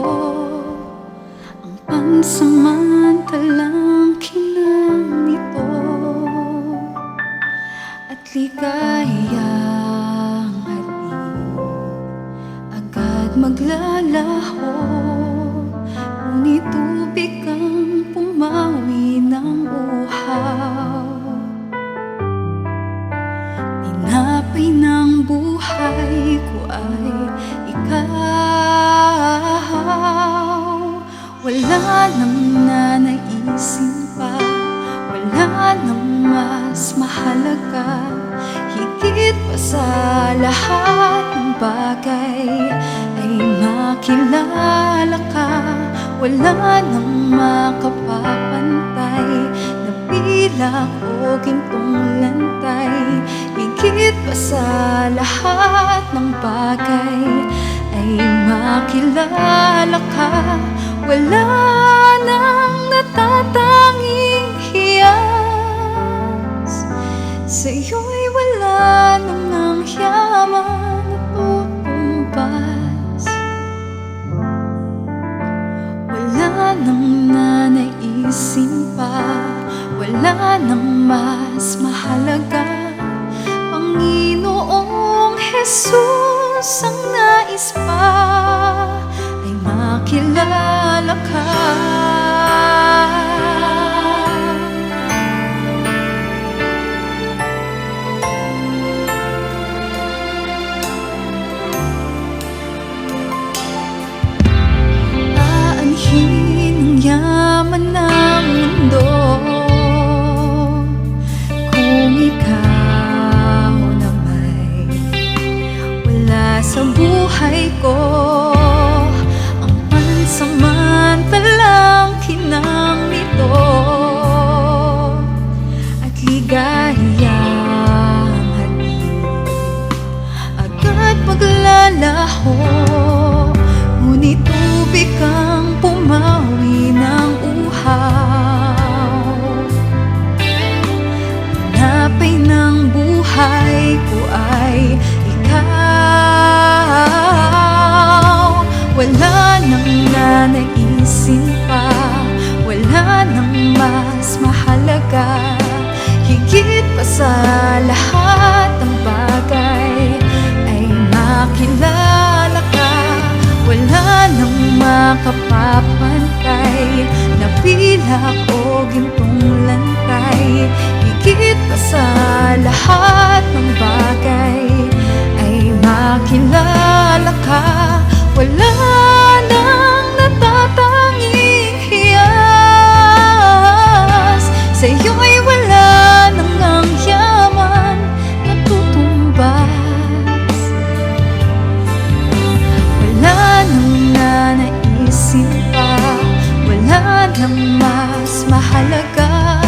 ang pansamantalang kinang nito at ligayang hatid agad maglalaho. Ngunit tubig kang pumawi ng uhaw, tinapay ng buhay ko ay ikaw. Wala nang nanaisin pa, wala nang mas mahalaga, higit pa sa lahat ng bagay ay makilala ka. Wala nang makapapantay na pilak o gintong lantay, higit pa sa lahat ng bagay ay makilala ka. Wala nang natatanging hiyas, sa'yo'y wala nang ang yaman na tutumbas. Wala nang nanaisin pa, wala nang mas mahalaga, Panginoong Jesus, ang nais pa ay makilala ka. Aanhin ang yaman ng mundo kung ikaw na may wala sa buhay ko, ang pansamantalang kinang nito at ligayang hatid agad maglalaho. Ngunit tubig kang pumawi ng uhaw, tinapay ng buhay ko ay ikaw. Wala nang nanaisin pa, wala nang mas mahalaga, higit pa sa lahat ng bagay ay makilala ka. Wala nang makapapantay na pilak o gintong lantay, higit pa sa lahat ng bagay ay makilala ka. Wala nang natatanging hiyas, sa'yo'y wala nang ang yaman na tutumbas. Wala nang nanaisin pa, wala nang mas mahalaga,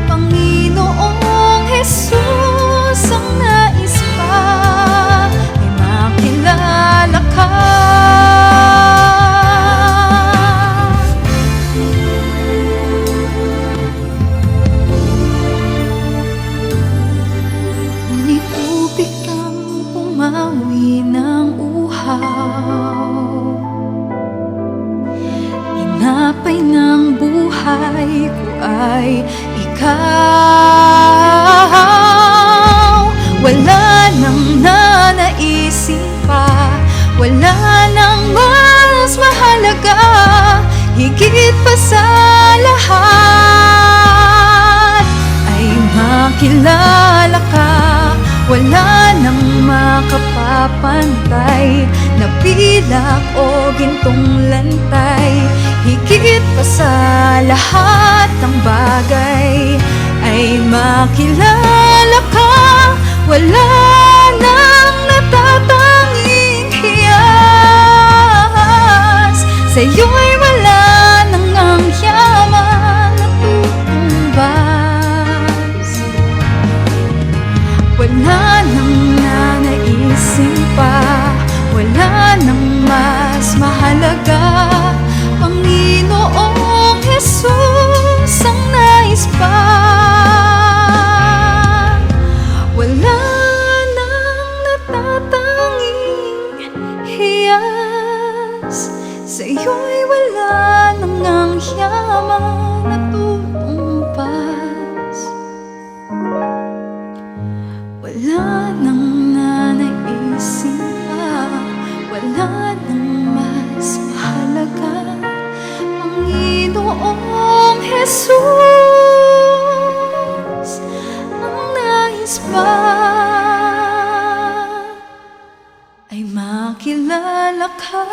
Panginoong Jesus, ang nais pa ay makilala ka. Ngunit tubig kang pumawi ng uhaw, tinapay ng buhay ko ay ikaw. Wala nang nanaisin pa, wala nang mas mahalaga, higit pa sa lahat ay makilala ka. Wala nang makapapantay na pilak o gintong lantay, higit pa sa lahat ng bagay ay makilala ka. Wala nang natatanging hiyas, sa'yo'y wala nang ang yaman na tutumbas. Wala nang nanaisin pa, wala nang mas mahalaga, Panginoong Jesus, ang nais pa. Wala nang natatanging hiyas, sa'yo sa'yo'y wala nang ang yaman na tutumpas. Wala nang nanaisin pa, wala nang mas mahalaga. Panginoong Jesus, ang nais ba ay makilala ka?